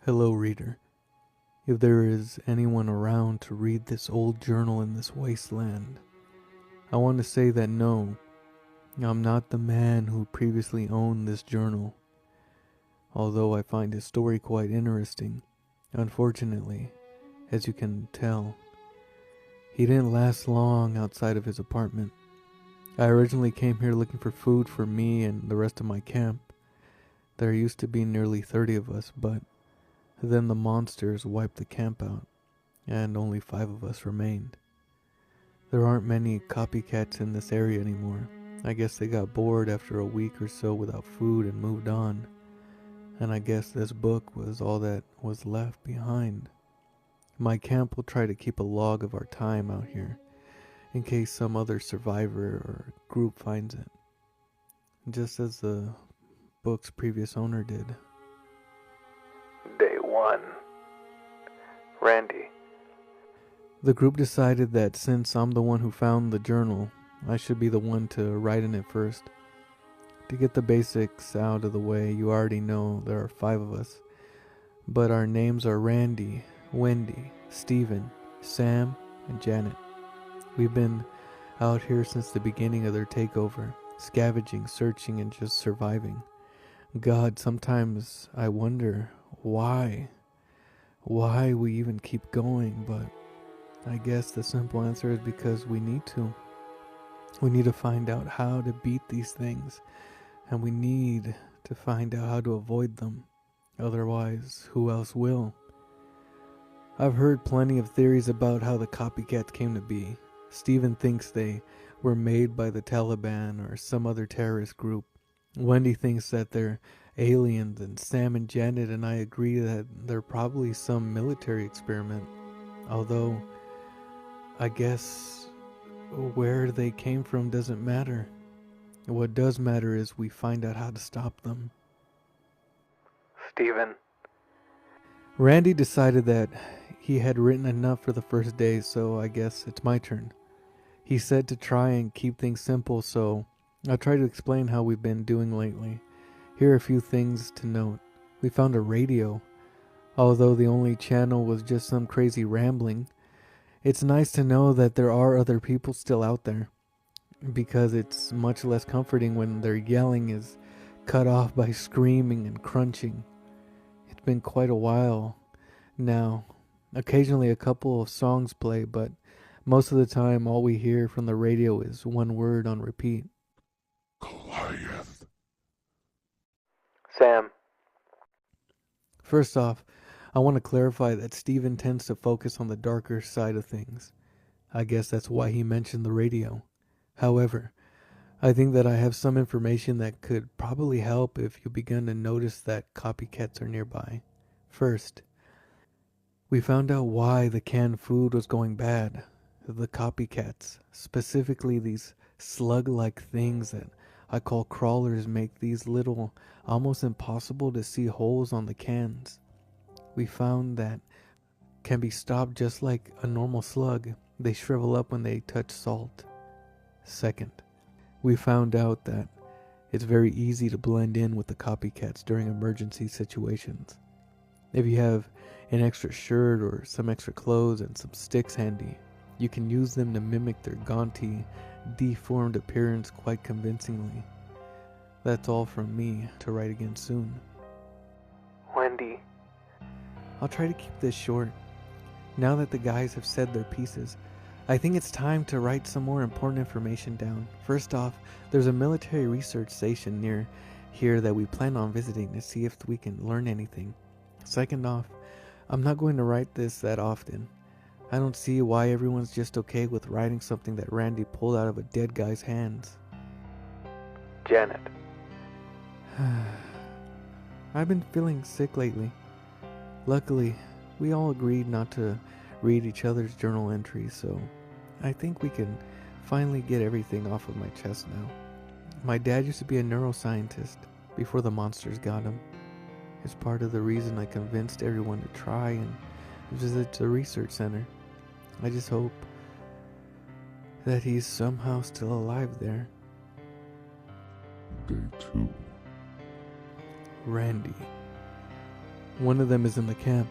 Hello, reader. If there is anyone around to read this old journal in this wasteland, I want to say that no, I'm not the man who previously owned this journal. Although I find his story quite interesting, unfortunately, as you can tell, he didn't last long outside of his apartment. I originally came here looking for food for me and the rest of my camp. There used to be nearly 30 of us, but then the monsters wiped the camp out, and only 5 of us remained. There aren't many copycats in this area anymore. I guess they got bored after a week or so without food and moved on. And I guess this book was all that was left behind. My camp will try to keep a log of our time out here, in case some other survivor or group finds it. Just as the book's previous owner did. Day 1. Randy. The group decided that since I'm the one who found the journal, I should be the one to write in it first. To get the basics out of the way, you already know there are 5 of us. But our names are Randy, Wendy, Steven, Sam, and Janet. We've been out here since the beginning of their takeover, scavenging, searching, and just surviving. God, sometimes I wonder why we even keep going, but I guess the simple answer is because we need to. We need to find out how to beat these things, and we need to find out how to avoid them. Otherwise, who else will? I've heard plenty of theories about how the copycats came to be. Steven thinks they were made by the Taliban or some other terrorist group. Wendy thinks that they're aliens, and Sam and Janet and I agree that they're probably some military experiment. Although, I guess where they came from doesn't matter. What does matter is we find out how to stop them. Steven. Randy decided that he had written enough for the first day, so I guess it's my turn. He said to try and keep things simple, so I'll try to explain how we've been doing lately. Here are a few things to note. We found a radio. Although the only channel was just some crazy rambling, it's nice to know that there are other people still out there, because it's much less comforting when their yelling is cut off by screaming and crunching. It's been quite a while now. Occasionally a couple of songs play, but most of the time all we hear from the radio is one word on repeat. Goliath. Sam. First off, I want to clarify that Steven tends to focus on the darker side of things. I guess that's why he mentioned the radio. However, I think that I have some information that could probably help if you begin to notice that copycats are nearby. First, we found out why the canned food was going bad. The copycats, specifically these slug-like things that I call crawlers, make these little, almost impossible to see holes on the cans. We found that can be stopped just like a normal slug. They shrivel up when they touch salt. Second, we found out that it's very easy to blend in with the copycats during emergency situations. If you have an extra shirt or some extra clothes and some sticks handy, you can use them to mimic their gaunty, deformed appearance quite convincingly. That's all from me. To write again soon. Wendy. I'll try to keep this short. Now that the guys have said their pieces, I think it's time to write some more important information down. First off, there's a military research station near here that we plan on visiting to see if we can learn anything. Second off, I'm not going to write this that often. I don't see why everyone's just okay with writing something that Randy pulled out of a dead guy's hands. Janet. I've been feeling sick lately. Luckily, we all agreed not to read each other's journal entries, so I think we can finally get everything off of my chest now. My dad used to be a neuroscientist before the monsters got him. It's part of the reason I convinced everyone to try and visit the research center. I just hope that he's somehow still alive there. Day 2. Randy. One of them is in the camp.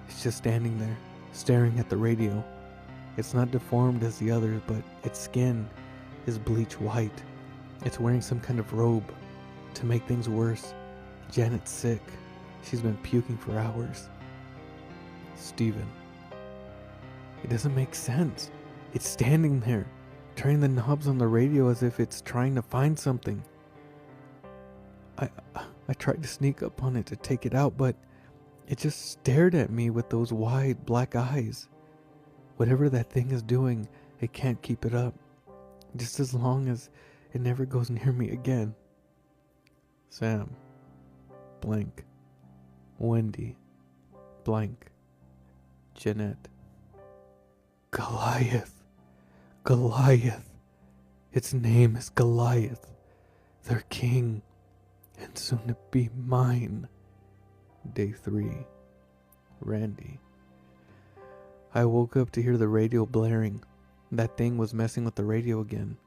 It's just standing there, staring at the radio. It's not deformed as the others, but its skin is bleach white. It's wearing some kind of robe. To make things worse, Janet's sick. She's been puking for hours. Steven. It doesn't make sense. It's standing there, turning the knobs on the radio as if it's trying to find something. I tried to sneak up on it to take it out, but it just stared at me with those wide black eyes. Whatever that thing is doing, it can't keep it up. Just as long as it never goes near me again. Sam. Blank. Wendy. Blank. Jeanette. Goliath. Goliath. Its name is Goliath. Their king. And soon to be mine. Day 3. Randy. I woke up to hear the radio blaring. That thing was messing with the radio again.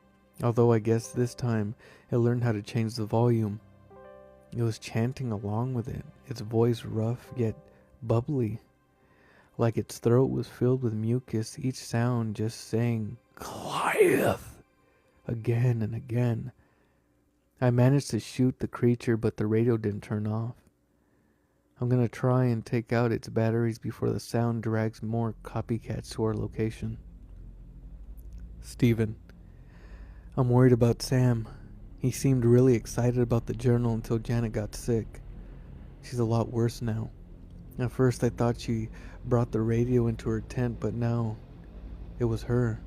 Although I guess this time it learned how to change the volume. It was chanting along with it, its voice rough yet bubbly. Like its throat was filled with mucus, each sound just saying, Goliath! Again and again. I managed to shoot the creature, but the radio didn't turn off. I'm gonna try and take out its batteries before the sound drags more copycats to our location. Steven. I'm worried about Sam. He seemed really excited about the journal until Janet got sick. She's a lot worse now. At first I thought she brought the radio into her tent, but now it was her,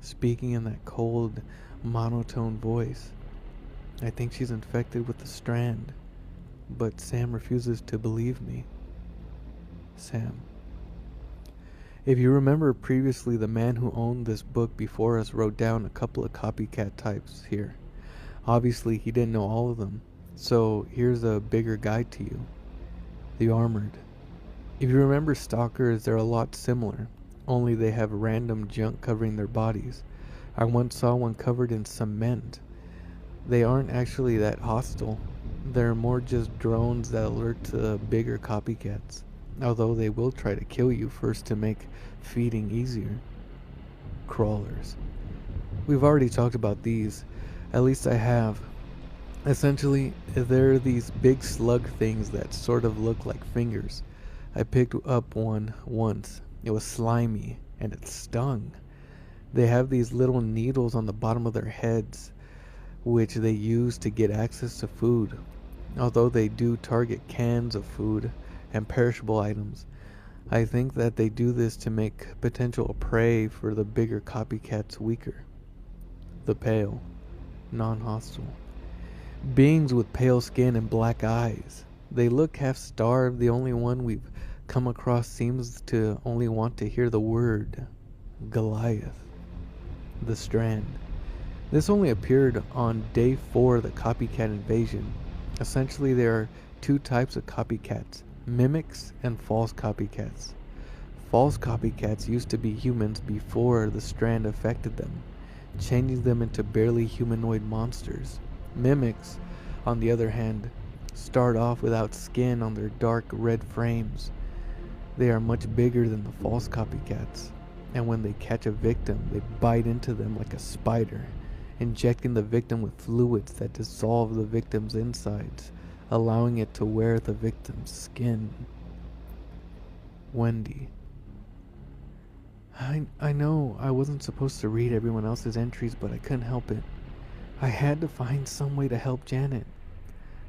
speaking in that cold, monotone voice. I think she's infected with the strand, but Sam refuses to believe me. Sam. If you remember previously, the man who owned this book before us wrote down a couple of copycat types here. Obviously, he didn't know all of them, so here's a bigger guide to you. The Armored. If you remember stalkers, they're a lot similar, only they have random junk covering their bodies. I once saw one covered in cement. They aren't actually that hostile. They're more just drones that alert to bigger copycats, although they will try to kill you first to make feeding easier. Crawlers. We've already talked about these, at least I have. Essentially, they're these big slug things that sort of look like fingers. I picked up one once. It was slimy, and it stung. They have these little needles on the bottom of their heads, which they use to get access to food. Although they do target cans of food and perishable items, I think that they do this to make potential prey for the bigger copycats weaker. The Pale. Non-hostile. Beings with pale skin and black eyes. They look half starved. The only one we've come across seems to only want to hear the word Goliath. The Strand. This only appeared on day 4 of the copycat invasion. Essentially, there are 2 types of copycats, mimics and false copycats. False copycats used to be humans before the strand affected them, changing them into barely humanoid monsters. Mimics, on the other hand, start off without skin on their dark red frames. They are much bigger than the false copycats, and when they catch a victim, they bite into them like a spider, injecting the victim with fluids that dissolve the victim's insides, allowing it to wear the victim's skin. Wendy. I know I wasn't supposed to read everyone else's entries, but I couldn't help it. I had to find some way to help Janet.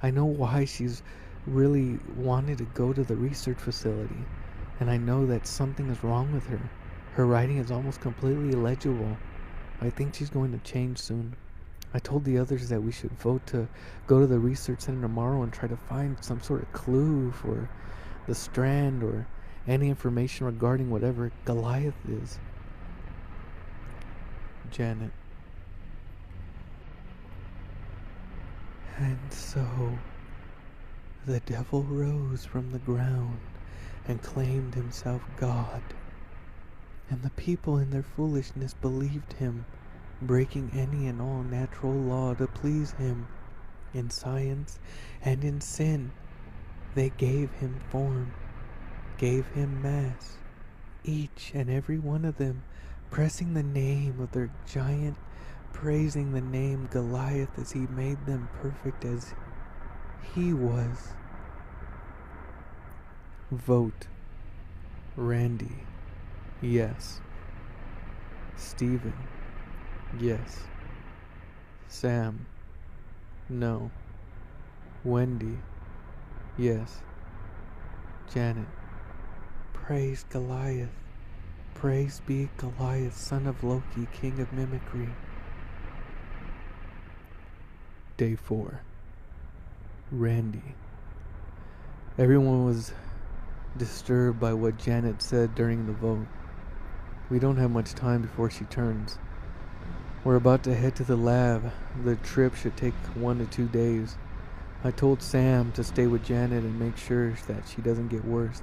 I know why she's really wanted to go to the research facility, and I know that something is wrong with her. Her writing is almost completely illegible. I think she's going to change soon. I told the others that we should vote to go to the research center tomorrow and try to find some sort of clue for the strand or any information regarding whatever Goliath is. Janet. And so the devil rose from the ground and claimed himself God. And the people in their foolishness believed him, breaking any and all natural law to please him, in science and in sin. They gave him form, gave him mass, each and every one of them pressing the name of their giant, praising the name Goliath as he made them perfect as he was. Vote. Randy. Yes. Steven. Yes. Sam. No. Wendy. Yes. Janet. Praise Goliath. Praise be Goliath, son of Loki, king of mimicry. Day 4. Randy. Everyone was disturbed by what Janet said during the vote. We don't have much time before she turns. We're about to head to the lab. The trip should take 1 to 2 days. I told Sam to stay with Janet and make sure that she doesn't get worse.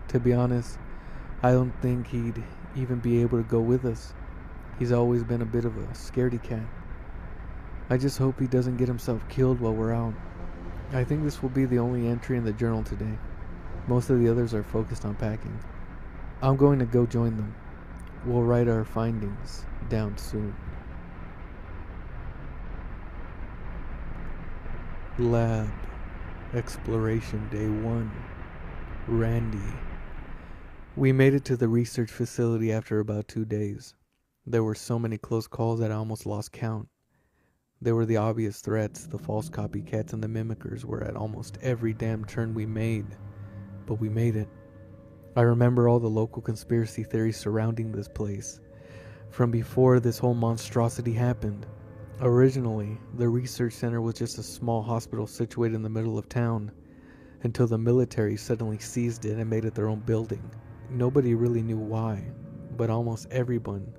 To be honest, I don't think he'd even be able to go with us. He's always been a bit of a scaredy cat. I just hope he doesn't get himself killed while we're out. I think this will be the only entry in the journal today. Most of the others are focused on packing. I'm going to go join them. We'll write our findings down soon. Lab. Exploration Day 1. Randy. We made it to the research facility after about 2 days. There were so many close calls that I almost lost count. There were the obvious threats, the false copycats and the mimickers were at almost every damn turn we made. But we made it. I remember all the local conspiracy theories surrounding this place, from before this whole monstrosity happened. Originally, the research center was just a small hospital situated in the middle of town, until the military suddenly seized it and made it their own building. Nobody really knew why, but almost everyone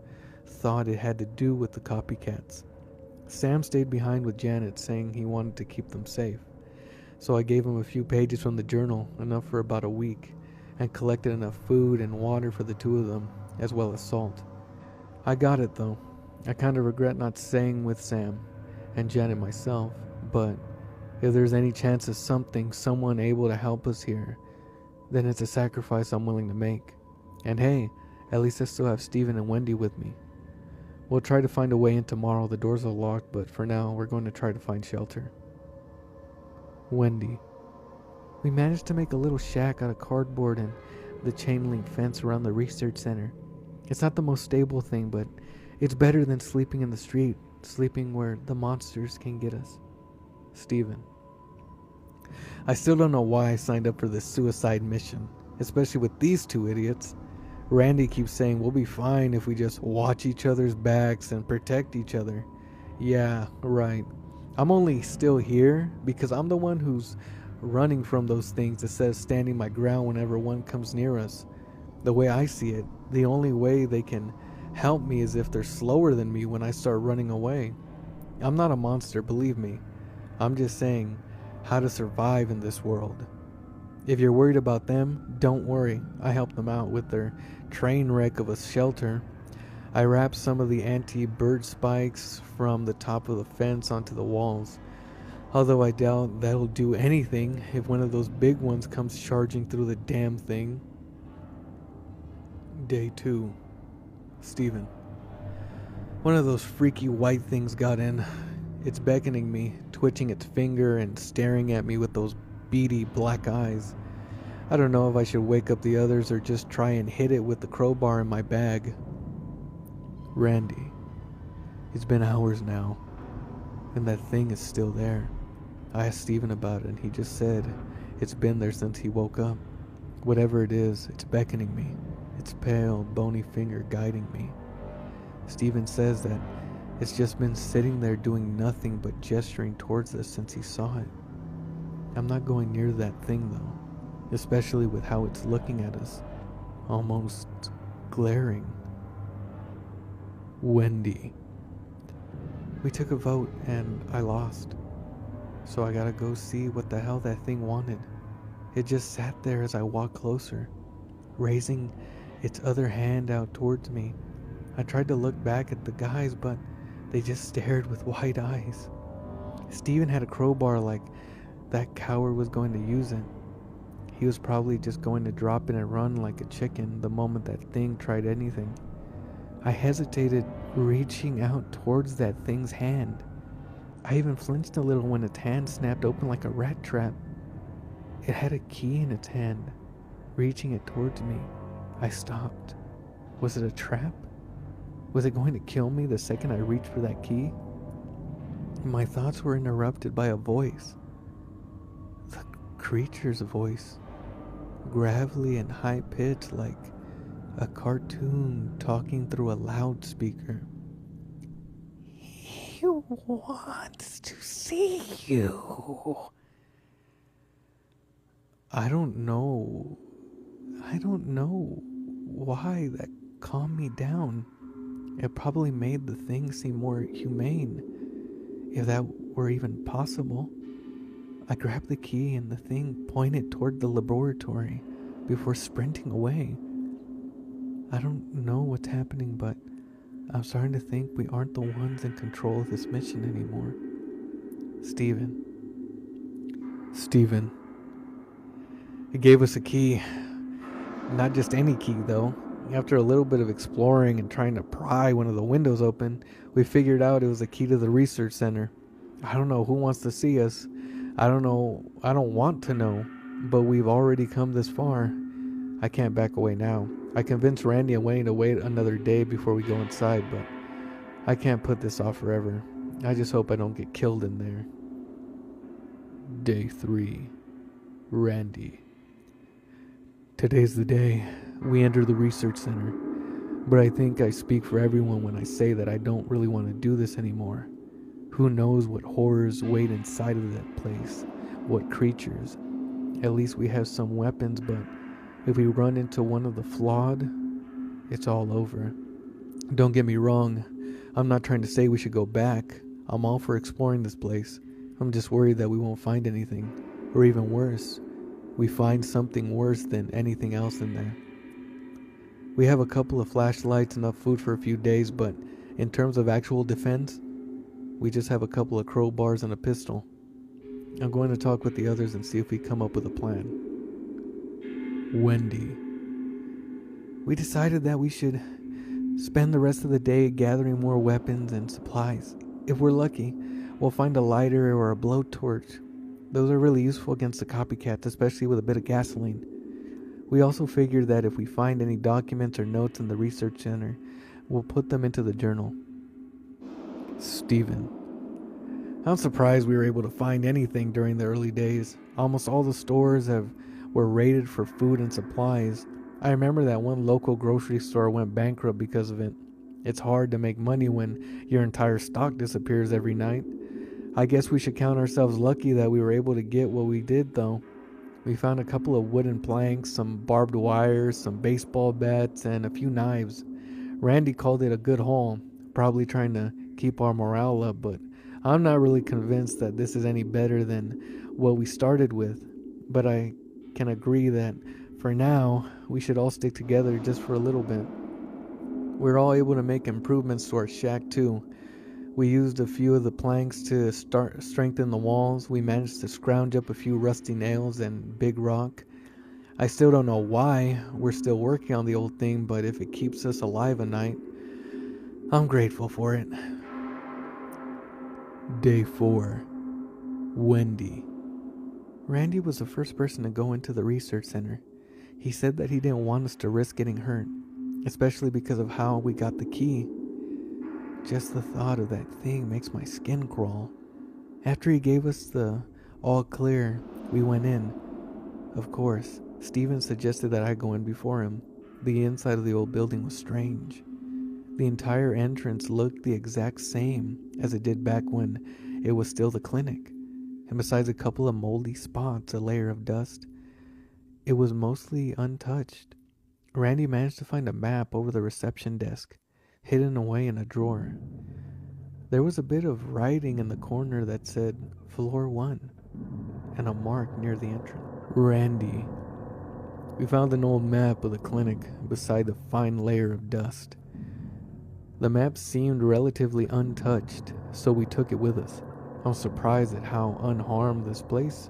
thought it had to do with the copycats. Sam stayed behind with Janet, saying he wanted to keep them safe. So I gave him a few pages from the journal, enough for about a week, and collected enough food and water for the two of them, as well as salt. I got it though. I kind of regret not staying with Sam and Janet myself, but if there's any chance of someone able to help us here, then it's a sacrifice I'm willing to make. And hey, at least I still have Steven and Wendy with me. We'll try to find a way in tomorrow. The doors are locked, but for now, we're going to try to find shelter. Wendy. We managed to make a little shack out of cardboard and the chain link fence around the research center. It's not the most stable thing, but it's better than sleeping in the street, sleeping where the monsters can get us. Steven. I still don't know why I signed up for this suicide mission, especially with these two idiots. Randy keeps saying we'll be fine if we just watch each other's backs and protect each other. Yeah, right. I'm only still here because I'm the one who's running from those things instead of standing my ground whenever one comes near us. The way I see it, the only way they can help me is if they're slower than me when I start running away. I'm not a monster, believe me. I'm just saying how to survive in this world. If you're worried about them, don't worry. I helped them out with their train wreck of a shelter. I wrapped some of the anti-bird spikes from the top of the fence onto the walls. Although I doubt that'll do anything if one of those big ones comes charging through the damn thing. Day 2. Steven. One of those freaky white things got in. It's beckoning me, twitching its finger and staring at me with those beady black eyes. I don't know if I should wake up the others or just try and hit it with the crowbar in my bag. Randy. It's been hours now, and that thing is still there. I asked Steven about it, and he just said it's been there since he woke up. Whatever it is, it's beckoning me. Its pale, bony finger guiding me. Steven says that it's just been sitting there doing nothing but gesturing towards us since he saw it. I'm not going near that thing though, especially with how it's looking at us, almost glaring. Wendy. We took a vote and I lost. So I gotta go see what the hell that thing wanted. It just sat there as I walked closer, raising its other hand out towards me. I tried to look back at the guys, but they just stared with wide eyes. Steven had a crowbar like that coward was going to use it. He was probably just going to drop in and run like a chicken the moment that thing tried anything. I hesitated, reaching out towards that thing's hand. I even flinched a little when its hand snapped open like a rat trap. It had a key in its hand, reaching it towards me. I stopped. Was it a trap? Was it going to kill me the second I reached for that key? My thoughts were interrupted by a voice. The creature's voice. Gravelly and high-pitched like a cartoon talking through a loudspeaker. He wants to see you. I don't know why that calmed me down. It probably made the thing seem more humane, if that were even possible. I grabbed the key and the thing pointed toward the laboratory before sprinting away. I don't know what's happening, but I'm starting to think we aren't the ones in control of this mission anymore. Steven. He gave us a key. Not just any key, though. After a little bit of exploring and trying to pry one of the windows open, we figured out it was a key to the research center. I don't know who wants to see us. I don't want to know, but we've already come this far. I can't back away now. I convinced Randy and Wayne to wait another day before we go inside, but I can't put this off forever. I just hope I don't get killed in there. Day 3. Randy. Today's the day we enter the research center, but I think I speak for everyone when I say that I don't really want to do this anymore. Who knows what horrors wait inside of that place, what creatures. At least we have some weapons, but if we run into one of the flawed, it's all over. Don't get me wrong, I'm not trying to say we should go back. I'm all for exploring this place. I'm just worried that we won't find anything, or even worse, we find something worse than anything else in there. We have a couple of flashlights, enough food for a few days, but in terms of actual defense, we just have a couple of crowbars and a pistol. I'm going to talk with the others and see if we come up with a plan. Wendy. We decided that we should spend the rest of the day gathering more weapons and supplies. If we're lucky, we'll find a lighter or a blowtorch. Those are really useful against the copycats, especially with a bit of gasoline. We also figured that if we find any documents or notes in the research center, we'll put them into the journal. Steven. I'm surprised we were able to find anything during the early days. Almost all the stores were raided for food and supplies. I remember that one local grocery store went bankrupt because of it. It's hard to make money when your entire stock disappears every night. I guess we should count ourselves lucky that we were able to get what we did, though. We found a couple of wooden planks, some barbed wire, some baseball bats, and a few knives. Randy called it a good haul, probably trying to keep our morale up, but I'm not really convinced that this is any better than what we started with. But I can agree that for now, we should all stick together just for a little bit. We're all able to make improvements to our shack too. We used a few of the planks to strengthen the walls. We managed to scrounge up a few rusty nails and big rock. I still don't know why we're still working on the old thing, but if it keeps us alive at night, I'm grateful for it. Day 4. Wendy. Randy was the first person to go into the research center. He said that he didn't want us to risk getting hurt, especially because of how we got the key. Just the thought of that thing makes my skin crawl. After he gave us the all clear, we went in. Of course, Steven suggested that I go in before him. The inside of the old building was strange. The entire entrance looked the exact same as it did back when it was still the clinic. And besides a couple of moldy spots, a layer of dust, it was mostly untouched. Randy managed to find a map over the reception desk, hidden away in a drawer. There was a bit of writing in the corner that said Floor 1 and a mark near the entrance. Randy. We found an old map of the clinic beside the fine layer of dust. The map seemed relatively untouched, so we took it with us. I was surprised at how unharmed this place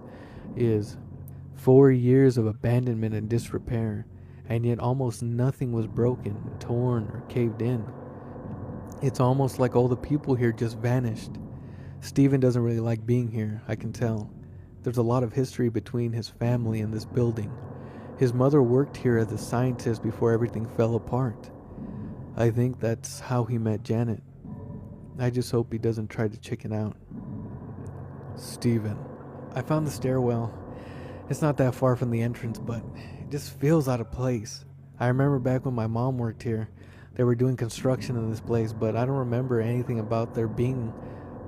is. 4 years of abandonment and disrepair, and yet almost nothing was broken, torn, or caved in. It's almost like all the people here just vanished. Steven doesn't really like being here, I can tell. There's a lot of history between his family and this building. His mother worked here as a scientist before everything fell apart. I think that's how he met Janet. I just hope he doesn't try to chicken out. Steven. I found the stairwell. It's not that far from the entrance, but it just feels out of place. I remember back when my mom worked here, they were doing construction in this place, but I don't remember anything about there being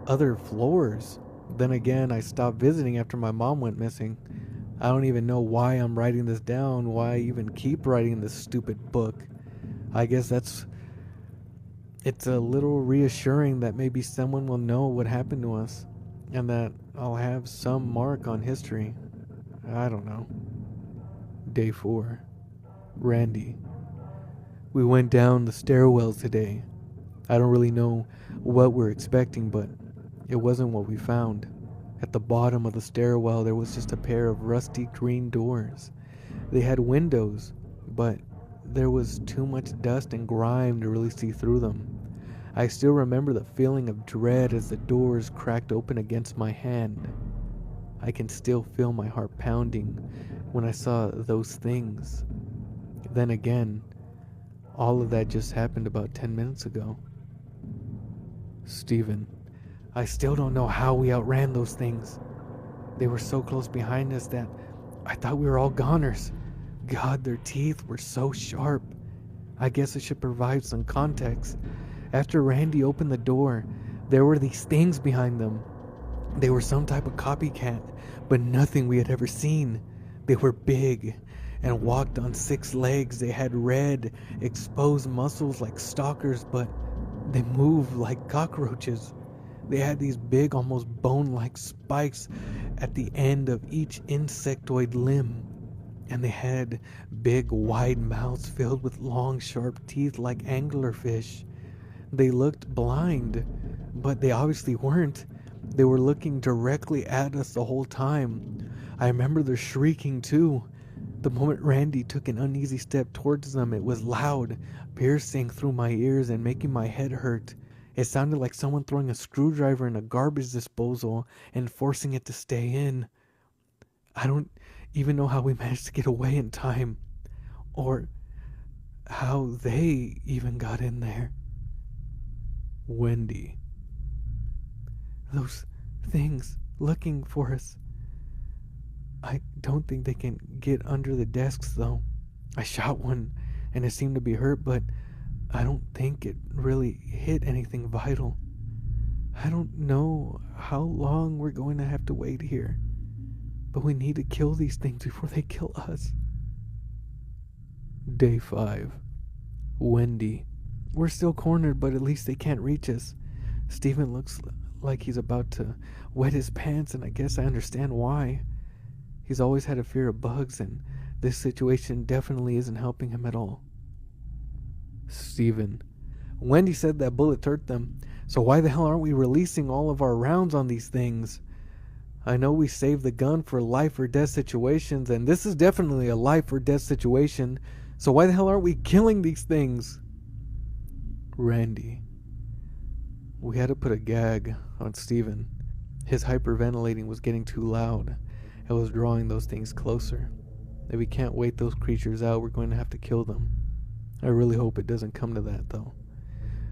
other floors. Then again, I stopped visiting after my mom went missing. I don't even know why I'm writing this down, why I even keep writing this stupid book. I guess it's a little reassuring that maybe someone will know what happened to us, and that I'll have some mark on history. I don't know. Day 4. Randy. We went down the stairwells today. I don't really know what we're expecting, but it wasn't what we found. At the bottom of the stairwell, there was just a pair of rusty green doors. They had windows, but there was too much dust and grime to really see through them. I still remember the feeling of dread as the doors cracked open against my hand. I can still feel my heart pounding when I saw those things. Then again, all of that just happened about 10 minutes ago. Steven. I still don't know how we outran those things. They were so close behind us that I thought we were all goners. God, their teeth were so sharp. I guess I should provide some context. After Randy opened the door, there were these things behind them. They were some type of copycat, but nothing we had ever seen. They were big and walked on 6 legs. They had red, exposed muscles like stalkers, but they moved like cockroaches. They had these big, almost bone-like spikes at the end of each insectoid limb. And they had big, wide mouths filled with long, sharp teeth like anglerfish. They looked blind, but they obviously weren't. They were looking directly at us the whole time. I remember their shrieking too. The moment Randy took an uneasy step towards them, it was loud, piercing through my ears and making my head hurt. It sounded like someone throwing a screwdriver in a garbage disposal and forcing it to stay in. I don't even know how we managed to get away in time, or how they even got in there. Wendy. Those things looking for us. I don't think they can get under the desks, though. I shot one, and it seemed to be hurt, but I don't think it really hit anything vital. I don't know how long we're going to have to wait here, but we need to kill these things before they kill us. Day 5. Wendy. We're still cornered, but at least they can't reach us. Steven looks like he's about to wet his pants, and I guess I understand why. He's always had a fear of bugs, and this situation definitely isn't helping him at all. Steven. Wendy said that bullets hurt them, so why the hell aren't we releasing all of our rounds on these things? I know we saved the gun for life or death situations, and this is definitely a life or death situation, so why the hell aren't we killing these things? Randy. We had to put a gag on Steven. His hyperventilating was getting too loud. It was drawing those things closer. If we can't wait those creatures out, we're going to have to kill them. I really hope it doesn't come to that, though.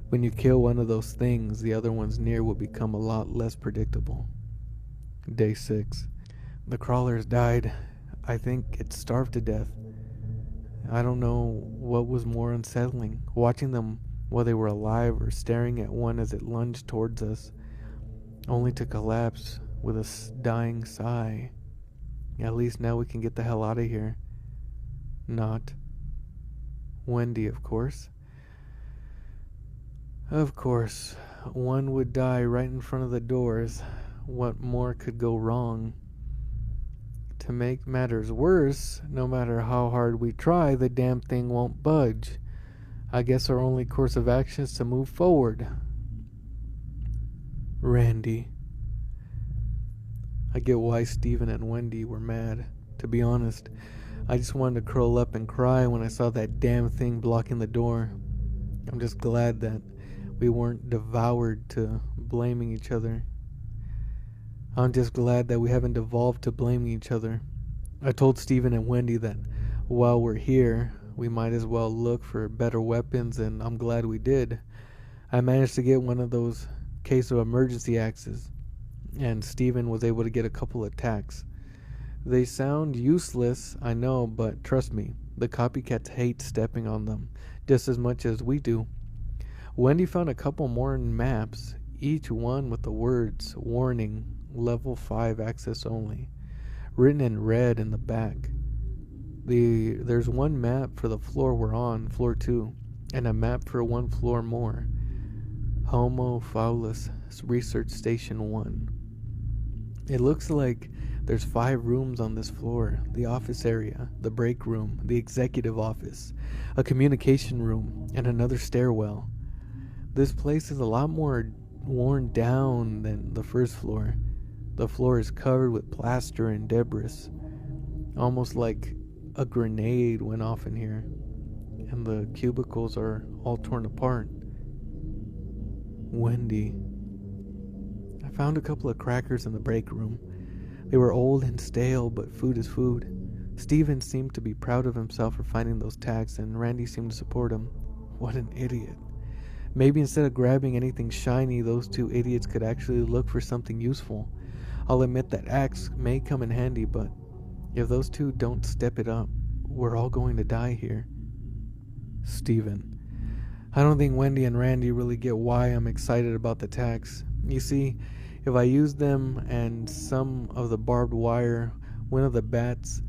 When you kill one of those things, the other ones near will become a lot less predictable. Day 6. The crawlers died. I think it starved to death. I don't know what was more unsettling, watching them while they were alive or staring at one as it lunged towards us, only to collapse with a dying sigh. At least now we can get the hell out of here. Not. Wendy, of course. Of course, one would die right in front of the doors. What more could go wrong? To make matters worse, no matter how hard we try, the damn thing won't budge. I guess our only course of action is to move forward. Randy. I get why Steven and Wendy were mad. To be honest, I just wanted to curl up and cry when I saw that damn thing blocking the door. I'm just glad that we weren't devoured to blaming each other. I'm just glad that we haven't devolved to blaming each other. I told Steven and Wendy that while we're here, we might as well look for better weapons, and I'm glad we did. I managed to get one of those case of emergency axes, and Steven was able to get a couple of tacks. They sound useless, I know, but trust me, the copycats hate stepping on them just as much as we do. Wendy found a couple more maps, each one with the words warning, level 5 access only, written in red in the back. There's one map for the floor we're on, floor 2, and a map for one floor more. Homo Faulus Research Station 1. It looks like there's 5 rooms on this floor: the office area, the break room, the executive office, a communication room, and another stairwell. This place is a lot more worn down than the first floor. The floor is covered with plaster and debris, almost like a grenade went off in here, and the cubicles are all torn apart. Wendy. I found a couple of crackers in the break room. They were old and stale, but food is food. Steven seemed to be proud of himself for finding those tags, and Randy seemed to support him. What an idiot. Maybe instead of grabbing anything shiny, those two idiots could actually look for something useful. I'll admit that axe may come in handy, but if those two don't step it up, we're all going to die here. Steven. I don't think Wendy and Randy really get why I'm excited about the tags. You see, if I use them and some of the barbed wire, one of the bats,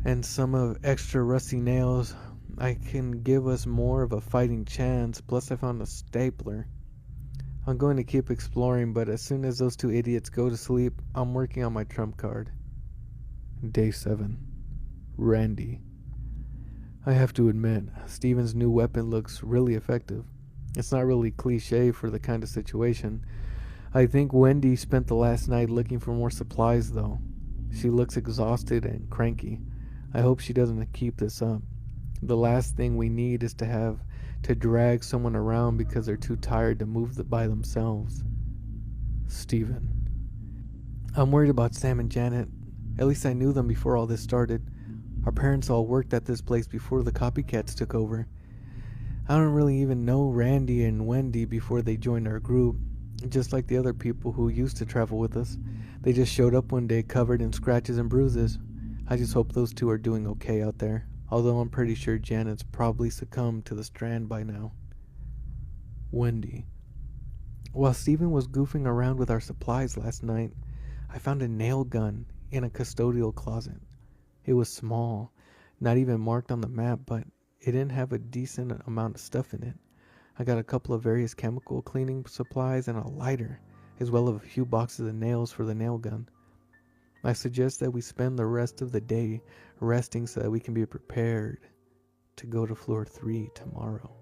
and some of extra rusty nails, I can give us more of a fighting chance. Plus I found a stapler. I'm going to keep exploring, but as soon as those two idiots go to sleep, I'm working on my trump card. Day 7. Randy. I have to admit, Steven's new weapon looks really effective. It's not really cliche for the kind of situation. I think Wendy spent the last night looking for more supplies, though. She looks exhausted and cranky. I hope she doesn't keep this up. The last thing we need is to have to drag someone around because they're too tired to move by themselves. Steven. I'm worried about Sam and Janet. At least I knew them before all this started. Our parents all worked at this place before the copycats took over. I don't really even know Randy and Wendy before they joined our group. Just like the other people who used to travel with us. They just showed up one day covered in scratches and bruises. I just hope those two are doing okay out there. Although I'm pretty sure Janet's probably succumbed to the strand by now. Wendy. While Steven was goofing around with our supplies last night, I found a nail gun in a custodial closet. It was small, not even marked on the map, but it didn't have a decent amount of stuff in it. I got a couple of various chemical cleaning supplies and a lighter, as well as a few boxes of nails for the nail gun. I suggest that we spend the rest of the day resting so that we can be prepared to go to floor 3 tomorrow.